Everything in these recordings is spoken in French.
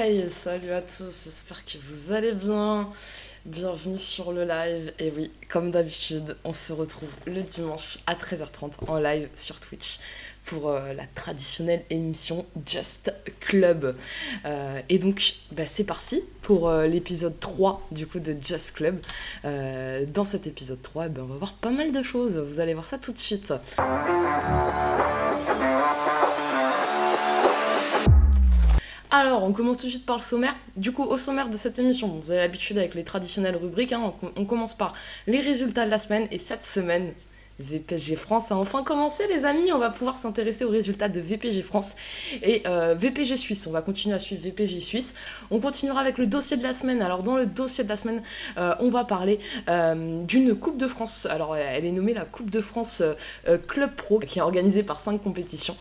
Hey, salut à tous, j'espère que vous allez bien. Bienvenue sur le live. Et oui, comme d'habitude, on se retrouve le dimanche à 13h30 en live sur Twitch pour la traditionnelle émission Just Club. Et donc, c'est parti pour l'épisode 3 du coup de Just Club. Dans cet épisode 3, on va voir pas mal de choses. Vous allez voir ça tout de suite. Alors, on commence tout de suite par le sommaire. Du coup, au sommaire de cette émission, vous avez l'habitude avec les traditionnelles rubriques. On commence par les résultats de la semaine. Et cette semaine, VPG France a enfin commencé, les amis. On va pouvoir s'intéresser aux résultats de VPG France et VPG Suisse. On va continuer à suivre VPG Suisse. On continuera avec le dossier de la semaine. Alors, dans le dossier de la semaine, on va parler d'une Coupe de France. Alors, elle est nommée la Coupe de France Club Pro, qui est organisée par 5 compétitions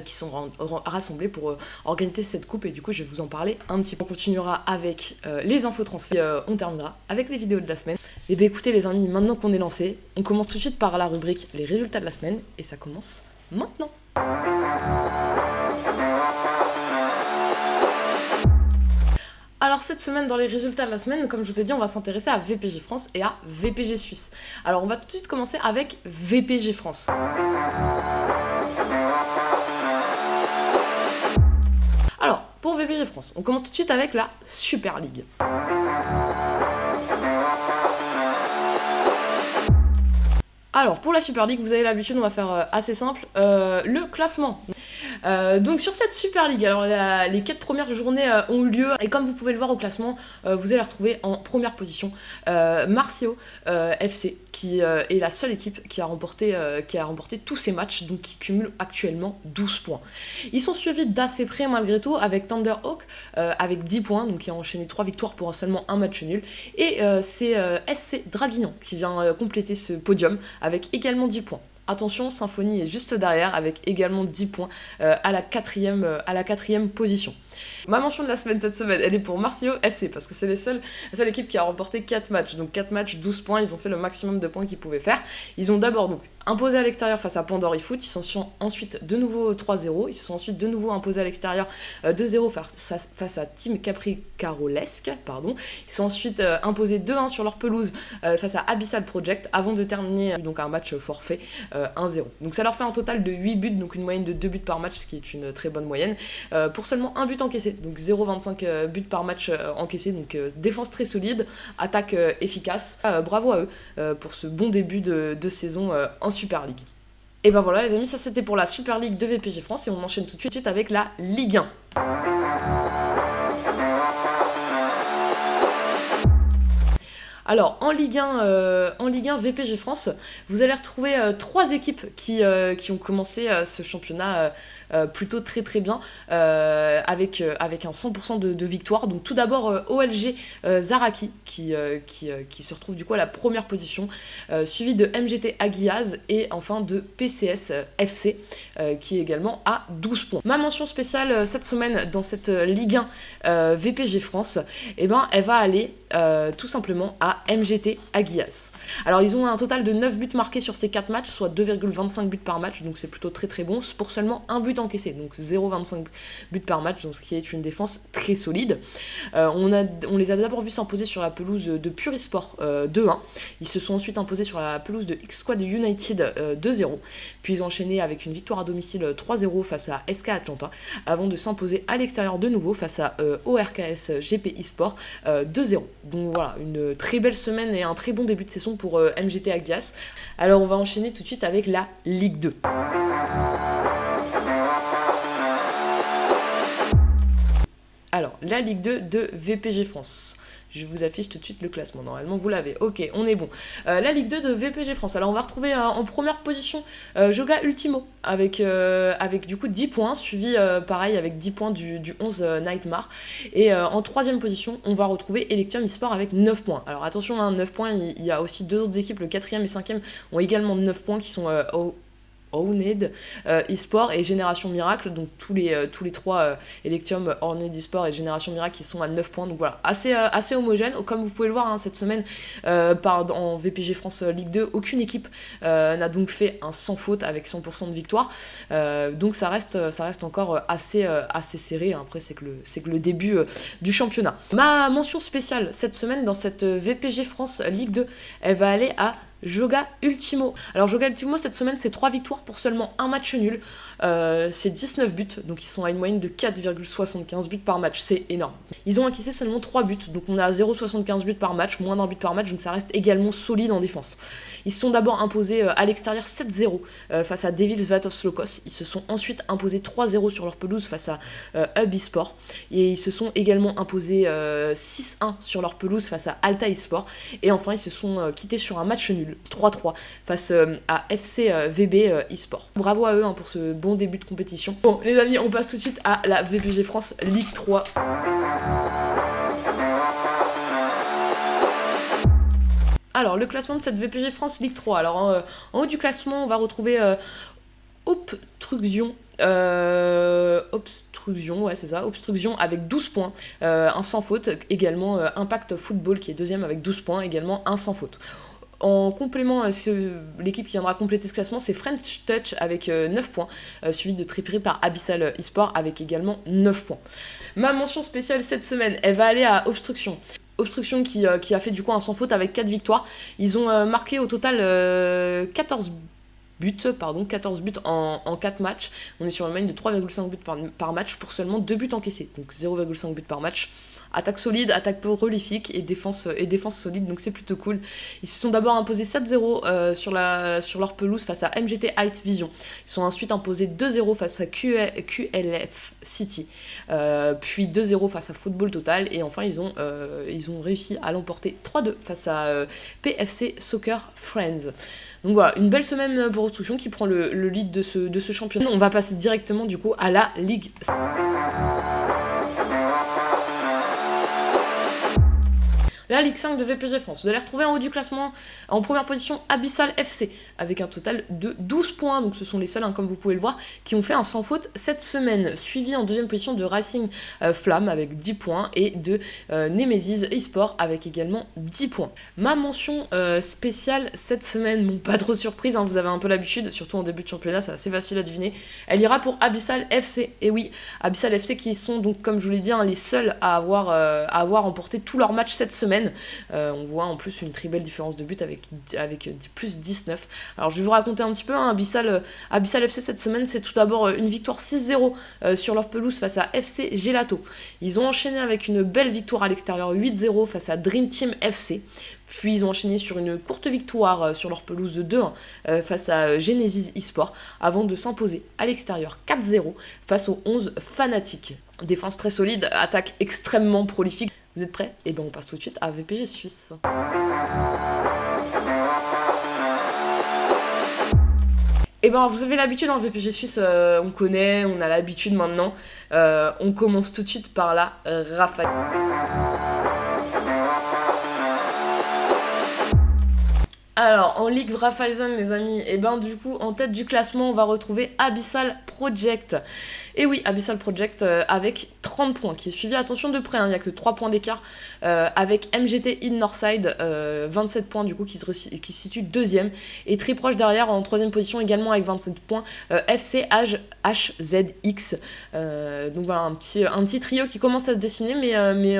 qui sont rassemblés pour organiser cette coupe, et du coup je vais vous en parler un petit peu. On continuera avec les infos transferts, on terminera avec les vidéos de la semaine. Et bien écoutez les amis, maintenant qu'on est lancé, on commence tout de suite par la rubrique les résultats de la semaine, et ça commence maintenant. Alors cette semaine, dans les résultats de la semaine, comme je vous ai dit, on va s'intéresser à VPG France et à VPG Suisse. Alors on va tout de suite commencer avec VPG France. Alors, pour VPG France, on commence tout de suite avec la Super League. Alors, pour la Super League, vous avez l'habitude, on va faire assez simple, le classement. Donc sur cette Super League, alors les 4 premières journées ont eu lieu, et comme vous pouvez le voir au classement, vous allez retrouver en première position Marcio FC, qui est la seule équipe qui a remporté tous ses matchs, donc qui cumule actuellement 12 points. Ils sont suivis d'assez près malgré tout avec Thunderhawk avec 10 points, donc qui a enchaîné 3 victoires pour seulement un match nul, et c'est SC Draguignan qui vient compléter ce podium avec également 10 points. Attention, Symphonie est juste derrière avec également 10 points à la quatrième position. Ma mention de la semaine cette semaine, elle est pour Marcio FC, parce que c'est la seule équipe qui a remporté 4 matchs. Donc 4 matchs, 12 points, ils ont fait le maximum de points qu'ils pouvaient faire. Ils ont d'abord donc imposé à l'extérieur face à Pandory Foot, ils se sont ensuite de nouveau 3-0, ils se sont ensuite de nouveau imposés à l'extérieur 2-0 face à Team Capricarolesque, Ils sont ensuite imposés 2-1 sur leur pelouse face à Abyssal Project, avant de terminer donc un match forfait 1-0. Donc ça leur fait un total de 8 buts, donc une moyenne de 2 buts par match, ce qui est une très bonne moyenne, pour seulement un but encaissé, donc 0,25 buts par match encaissé, donc défense très solide, attaque efficace. Bravo à eux pour ce bon début de saison en Super League. Et ben voilà les amis, ça c'était pour la Super League de VPG France, et on enchaîne tout de suite avec la Ligue 1. Alors, en Ligue 1 VPG France, vous allez retrouver 3 équipes qui ont commencé ce championnat plutôt très très bien, avec un 100% de victoire. Donc tout d'abord OLG Zaraki qui se retrouve du coup à la première position, suivi de MGT Aguiaz et enfin de PCS FC qui est également à 12 points. Ma mention spéciale cette semaine dans cette Ligue 1 VPG France, elle va aller tout simplement à MGT Aguiaz. Alors ils ont un total de 9 buts marqués sur ces 4 matchs, soit 2,25 buts par match, donc c'est plutôt très très bon, pour seulement un but encaissé, donc 0,25 buts par match, donc ce qui est une défense très solide. On les a d'abord vus s'imposer sur la pelouse de Purisport 2-1, ils se sont ensuite imposés sur la pelouse de X-Squad United 2-0, puis ils ont enchaîné avec une victoire à domicile 3-0 face à SK Atlanta, avant de s'imposer à l'extérieur de nouveau face à ORKS GP eSport 2-0. Donc voilà, une très belle semaine et un très bon début de saison pour MGT Aguiaz. Alors on va enchaîner tout de suite avec la Ligue 2. Alors, la Ligue 2 de VPG France. Je vous affiche tout de suite le classement. Normalement, vous l'avez. Ok, on est bon. La Ligue 2 de VPG France. Alors, on va retrouver en première position Joga Ultimo avec du coup 10 points, suivi pareil avec 10 points du 11 Nightmare. Et en troisième position, on va retrouver Electium eSport avec 9 points. Alors, attention, 9 points, il y a aussi 2 autres équipes, le 4e et 5e, ont également 9 points qui sont Owned eSport et Génération Miracle, donc tous les trois Electium, Owned eSport et Génération Miracle qui sont à 9 points, donc voilà, assez homogène. Comme vous pouvez le voir hein, cette semaine en VPG France Ligue 2, aucune équipe n'a donc fait un sans faute avec 100% de victoire, donc ça reste encore assez serré. Après c'est que le début du championnat. Ma mention spéciale cette semaine dans cette VPG France Ligue 2, elle va aller à Joga Ultimo. Alors Joga Ultimo cette semaine c'est 3 victoires pour seulement un match nul, c'est 19 buts, donc ils sont à une moyenne de 4,75 buts par match, c'est énorme. Ils ont encaissé seulement 3 buts, donc on est à 0,75 buts par match, moins d'un but par match, donc ça reste également solide en défense. Ils se sont d'abord imposés à l'extérieur 7-0 face à Devils Vatovslokos, ils se sont ensuite imposés 3-0 sur leur pelouse face à Hub eSport, et ils se sont également imposés 6-1 sur leur pelouse face à Alta eSport, et enfin ils se sont quittés sur un match nul 3-3 face à FC VB eSport. Bravo à eux hein, pour ce bon début de compétition. Bon les amis, on passe tout de suite à la VPG France Ligue 3. Alors le classement de cette VPG France Ligue 3. Alors en haut du classement on va retrouver Obstruction, ouais c'est ça, Obstruction avec 12 points, un sans faute, également Impact Football qui est deuxième avec 12 points, également un sans faute. En complément, l'équipe qui viendra compléter ce classement, c'est French Touch avec 9 points, suivi de Tripiri par Abyssal eSport avec également 9 points. Ma mention spéciale cette semaine, elle va aller à Obstruction. Obstruction qui a fait du coup un sans faute avec 4 victoires. Ils ont marqué au total 14 buts en 4 matchs. On est sur une moyenne de 3,5 buts par match pour seulement 2 buts encaissés. Donc 0,5 buts par match. Attaque solide, attaque prolifique et défense solide, donc c'est plutôt cool. Ils se sont d'abord imposés 7-0 sur leur pelouse face à MGT Height Vision. Ils sont ensuite imposés 2-0 face à QLF City, puis 2-0 face à Football Total, et enfin ils ont réussi à l'emporter 3-2 face à PFC Soccer Friends. Donc voilà, une belle semaine pour Obstruction qui prend le lead de ce championnat. On va passer directement du coup à la Ligue. La Ligue 5 de VPG France. Vous allez retrouver en haut du classement, en première position, Abyssal FC, avec un total de 12 points. Donc ce sont les seuls, hein, comme vous pouvez le voir, qui ont fait un sans faute cette semaine. Suivi en deuxième position de Racing Flamme avec 10 points et de Nemesis eSport avec également 10 points. Ma mention spéciale cette semaine, bon pas trop surprise, hein, vous avez un peu l'habitude, surtout en début de championnat, c'est assez facile à deviner. Elle ira pour Abyssal FC. Et oui, Abyssal FC qui sont donc, comme je vous l'ai dit, hein, les seuls à avoir remporté tous leurs matchs cette semaine. On voit en plus une très belle différence de but avec plus 19. Alors je vais vous raconter un petit peu, hein, Abyssal FC cette semaine, c'est tout d'abord une victoire 6-0 sur leur pelouse face à FC Gelato. Ils ont enchaîné avec une belle victoire à l'extérieur 8-0 face à Dream Team FC. Puis ils ont enchaîné sur une courte victoire sur leur pelouse de 2-1 face à Genesis eSport, avant de s'imposer à l'extérieur 4-0 face aux 11 Fanatiques. Défense très solide, attaque extrêmement prolifique. Vous êtes prêts? Et bien on passe tout de suite à VPG Suisse. Et ben vous avez l'habitude dans le VPG Suisse, on connaît, on a l'habitude maintenant. On commence tout de suite par la Rafale. Alors, en Ligue Raiffeisen, les amis, et ben du coup, en tête du classement, on va retrouver Abyssal Project. Et oui, Abyssal Project avec 30 points, qui est suivi, attention de près, hein, il n'y a que 3 points d'écart, avec MGT in Northside, 27 points du coup, qui se situe deuxième, et très proche derrière, en troisième position également avec 27 points, FC HZX. Donc voilà, un petit trio qui commence à se dessiner, mais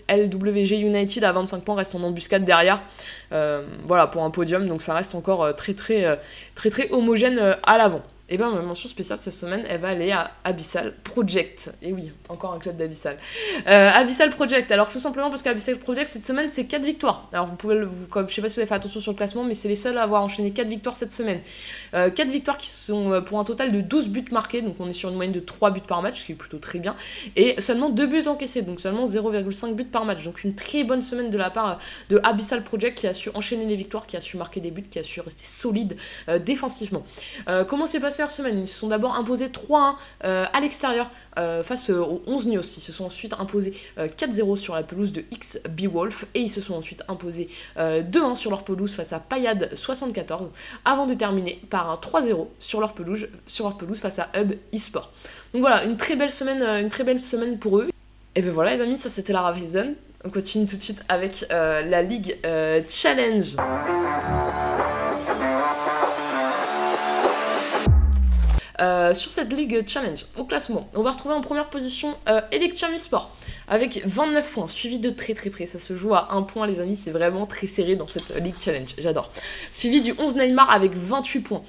LWG United à 25 points reste en embuscade derrière. Voilà, pour un podium, donc ça reste encore très homogène à l'avant. Et bien ma mention spéciale cette semaine, elle va aller à Abyssal Project. Et oui, encore un club d'Abyssal. Abyssal Project, alors tout simplement parce qu'Abyssal Project cette semaine c'est 4 victoires. Alors vous pouvez, comme, je sais pas si vous avez fait attention sur le classement, mais c'est les seuls à avoir enchaîné 4 victoires cette semaine. 4 victoires qui sont pour un total de 12 buts marqués, donc on est sur une moyenne de 3 buts par match, ce qui est plutôt très bien. Et seulement 2 buts encaissés, donc seulement 0,5 buts par match. Donc une très bonne semaine de la part de Abyssal Project qui a su enchaîner les victoires, qui a su marquer des buts, qui a su rester solide défensivement. Comment s'est passé assez leur semaine. Ils se sont d'abord imposés 3-1 à l'extérieur face aux 11 Neos. Ils se sont ensuite imposés 4-0 sur la pelouse de XB-Wolf et ils se sont ensuite imposés 2-1 sur leur pelouse face à Payad 74 avant de terminer par un 3-0 sur leur pelouse face à Hub eSport. Donc voilà, une très belle semaine pour eux. Et ben voilà les amis, ça c'était la Ravizon. On continue tout de suite avec la Ligue Challenge. Sur cette Ligue Challenge, au classement, on va retrouver en première position Electium eSport avec 29 points, suivi de très près. Ça se joue à 1 point, les amis, c'est vraiment très serré dans cette Ligue Challenge, j'adore. Suivi du 11 Neymar avec 28 points,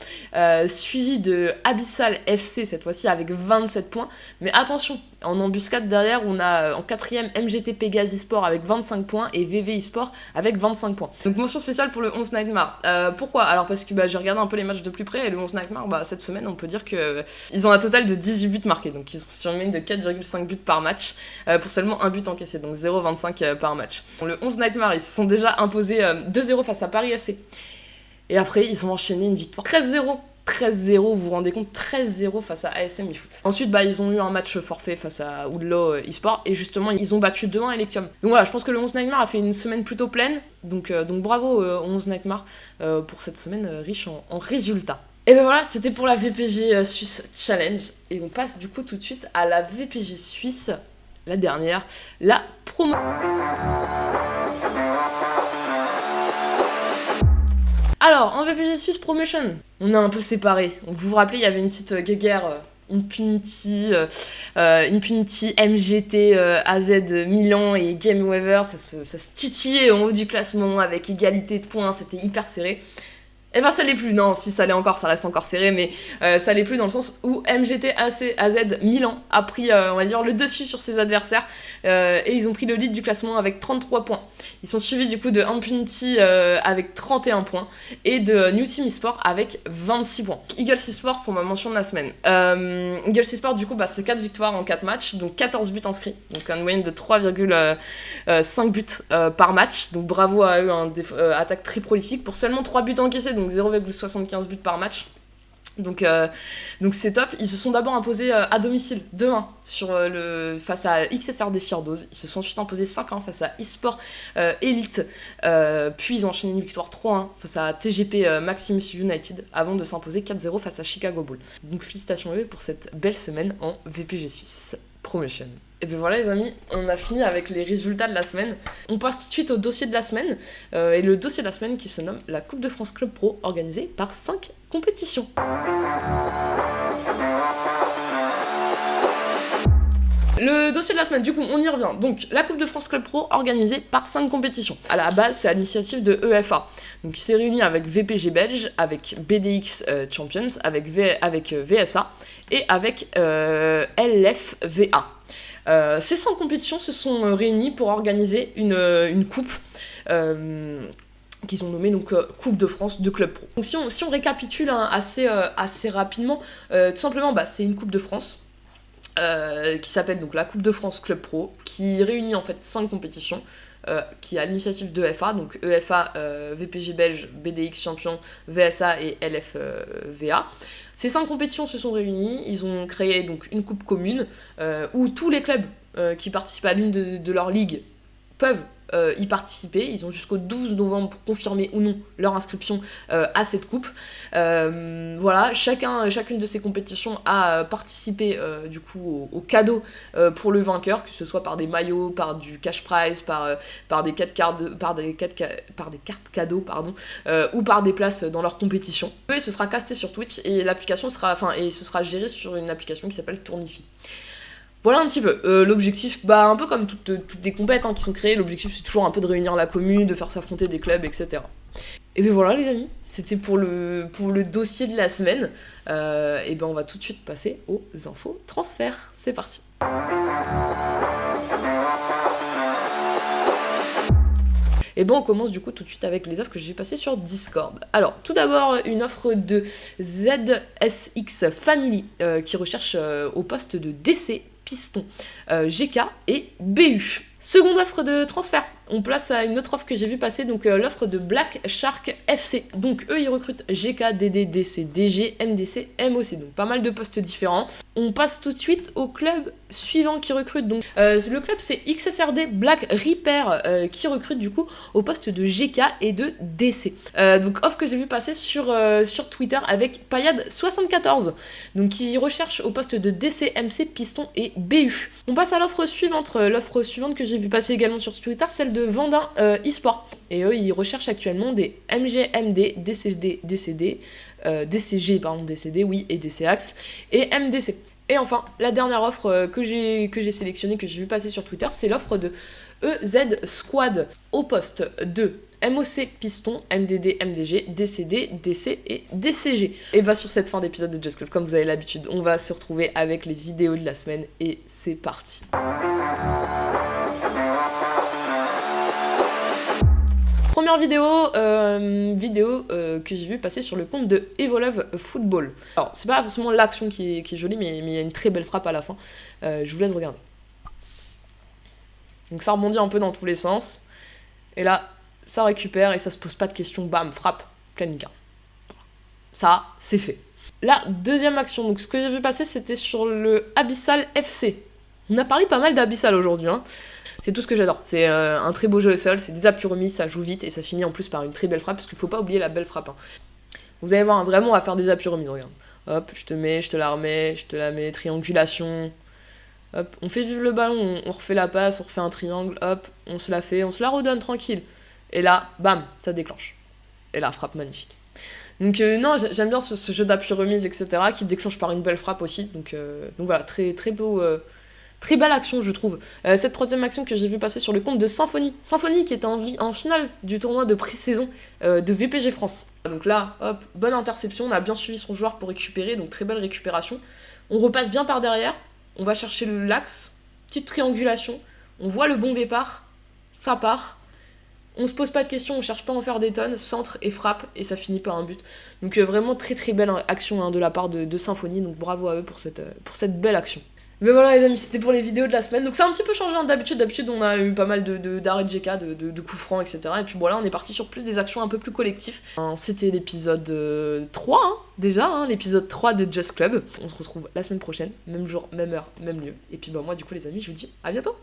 suivi de Abyssal FC cette fois-ci avec 27 points. Mais attention, en embuscade derrière, on a en 4ème MGT Pégase eSport avec 25 points et VV eSport avec 25 points. Donc mention spéciale pour le 11 Nightmare. Pourquoi ? Alors parce que j'ai regardé un peu les matchs de plus près et le 11 Nightmare, cette semaine, on peut dire que ils ont un total de 18 buts marqués. Donc ils sont sur une moyenne de 4,5 buts par match pour seulement un but encaissé, donc 0,25 par match. Le 11 Nightmare, ils se sont déjà imposés 2-0 face à Paris FC. Et après, ils ont enchaîné une victoire 13-0. 13-0, vous vous rendez compte, 13-0 face à ASM eFoot. Ensuite, ils ont eu un match forfait face à Woodlaw eSport et justement, ils ont battu 2-1 Electium. Donc voilà, je pense que le 11 Nightmare a fait une semaine plutôt pleine, donc bravo au 11 Nightmare pour cette semaine riche en résultats. Et ben voilà, c'était pour la VPG Suisse Challenge et on passe du coup tout de suite à la VPG Suisse, la dernière, la promo. Alors, en VPG Suisse Promotion, on a un peu séparé. Vous vous rappelez, il y avait une petite guéguerre Infinity, MGT, AZ Milan et Game Weaver. Ça se titillait en haut du classement avec égalité de points, c'était hyper serré. Et ça l'est plus, non, si ça l'est encore, ça reste encore serré, mais ça l'est plus dans le sens où MGT AZ Milan a pris, on va dire, le dessus sur ses adversaires et ils ont pris le lead du classement avec 33 points. Ils sont suivis du coup de Impunity avec 31 points et de New Team eSport avec 26 points. Eagles eSport pour ma mention de la semaine. Eagles eSport du coup c'est 4 victoires en 4 matchs, donc 14 buts inscrits, donc une moyenne de 3,5 buts par match, donc bravo à eux, attaque très prolifique pour seulement 3 buts encaissés, donc 0,75 buts par match. Donc c'est top. Ils se sont d'abord imposés à domicile 2-1 face à XSRD Firdoz. Ils se sont ensuite imposés 5-1 face à eSport Elite. Puis ils ont enchaîné une victoire 3-1 face à TGP Maximus United avant de s'imposer 4-0 face à Chicago Bull. Donc félicitations à eux pour cette belle semaine en VPG Suisse Promotion. Et bien voilà les amis, on a fini avec les résultats de la semaine. On passe tout de suite au dossier de la semaine. Et le dossier de la semaine qui se nomme la Coupe de France Club Pro organisée par 5 compétitions. Le dossier de la semaine, du coup, on y revient. Donc, la Coupe de France Club Pro organisée par 5 compétitions. À la base, c'est à l'initiative de EFA. Donc, il s'est réuni avec VPG Belge, avec BDX Champions, avec VSA et avec LFVA. Ces 5 compétitions se sont réunies pour organiser une coupe qu'ils ont nommée donc Coupe de France de Club Pro. Donc si on récapitule assez rapidement, tout simplement c'est une Coupe de France qui s'appelle donc la Coupe de France Club Pro, qui réunit en fait 5 compétitions, qui est à l'initiative d'EFA, donc EFA, VPG Belge, BDX Champion, VSA et LFVA. Ces 5 compétitions se sont réunies, ils ont créé donc une coupe commune où tous les clubs qui participent à l'une de leurs ligues peuvent y participer. Ils ont jusqu'au 12 novembre pour confirmer ou non leur inscription à cette coupe. Voilà, chacune de ces compétitions a participé du coup au cadeau pour le vainqueur, que ce soit par des maillots, par du cash prize, par des cartes cartes cadeaux, ou par des places dans leur compétition. Et ce sera casté sur Twitch et l'application ce sera géré sur une application qui s'appelle Tournify. Voilà un petit peu. L'objectif, un peu comme toutes les compètes qui sont créées, l'objectif c'est toujours un peu de réunir la commune, de faire s'affronter des clubs, etc. Et bien voilà les amis, c'était pour le dossier de la semaine. Et on va tout de suite passer aux infos transferts. C'est parti. Et on commence du coup tout de suite avec les offres que j'ai passées sur Discord. Alors, tout d'abord, une offre de ZSX Family qui recherche au poste de DC, Piston, GK et BU. Seconde offre de transfert, on place à une autre offre que j'ai vu passer, donc l'offre de Black Shark FC. Donc eux ils recrutent GK, DD, DC, DG, MDC, MOC, donc pas mal de postes différents. On passe tout de suite au club suivant qui recrute. Donc le club c'est XSRD Black Reaper qui recrute du coup au poste de GK et de DC. Donc offre que j'ai vu passer sur Twitter avec Payad74, donc qui recherche au poste de DC, MC, Piston et BU. On passe à l'offre suivante. L'offre suivante que j'ai vu passer également sur Twitter, celle de Vendin eSport. Et eux, ils recherchent actuellement des MG, MD, DCD, DCD, DCG, pardon, DCD, oui, et DCAX, et MDC. Et enfin, la dernière offre que j'ai sélectionnée, que j'ai vu passer sur Twitter, c'est l'offre de EZ Squad au poste de MOC, Piston, MDD, MDG, DCD, DC et DCG. Et bah sur cette fin d'épisode de Just Club, comme vous avez l'habitude, on va se retrouver avec les vidéos de la semaine et c'est parti. Première vidéo que j'ai vu passer sur le compte de Evolove Football. Alors, c'est pas forcément l'action qui est jolie, mais il y a une très belle frappe à la fin. Je vous laisse regarder. Donc ça rebondit un peu dans tous les sens. Et là, ça récupère et ça se pose pas de questions. Bam, frappe, pleine ligne. Ça, c'est fait. La deuxième action, donc ce que j'ai vu passer, c'était sur le Abyssal FC. On a parlé pas mal d'Abyssal aujourd'hui, hein. C'est tout ce que j'adore. C'est un très beau jeu au sol, c'est des appuis remis, ça joue vite et ça finit en plus par une très belle frappe parce qu'il faut pas oublier la belle frappe. Hein. Vous allez voir, hein, vraiment, on va faire des appuis remis. Regarde. Hop, je te la remets, je te la mets, triangulation. Hop, on fait vivre le ballon, on refait la passe, on refait un triangle, hop, on se la fait, on se la redonne tranquille. Et là, bam, ça déclenche. Et là, frappe magnifique. Donc non, j'aime bien ce jeu d'appui remise, etc., qui déclenche par une belle frappe aussi. Donc voilà, très, très beau... Très belle action, je trouve. Cette troisième action que j'ai vu passer sur le compte de Symphonie. Symphonie qui est en finale du tournoi de pré-saison de VPG France. Donc là, hop, bonne interception. On a bien suivi son joueur pour récupérer, donc très belle récupération. On repasse bien par derrière. On va chercher l'axe. Petite triangulation. On voit le bon départ. Ça part. On se pose pas de questions, on cherche pas à en faire des tonnes. Centre et frappe, et ça finit par un but. Donc vraiment très très belle action hein, de la part de Symphonie. Donc bravo à eux pour cette belle action. Mais voilà les amis, c'était pour les vidéos de la semaine. Donc ça a un petit peu changé hein, d'habitude. D'habitude on a eu pas mal d'arrêts de GK, de coups francs, etc. Et puis voilà, on est parti sur plus des actions un peu plus collectives. C'était l'épisode 3 hein, déjà, hein, l'épisode 3 de Just Club. On se retrouve la semaine prochaine, même jour, même heure, même lieu. Et puis bah moi du coup les amis, je vous dis à bientôt.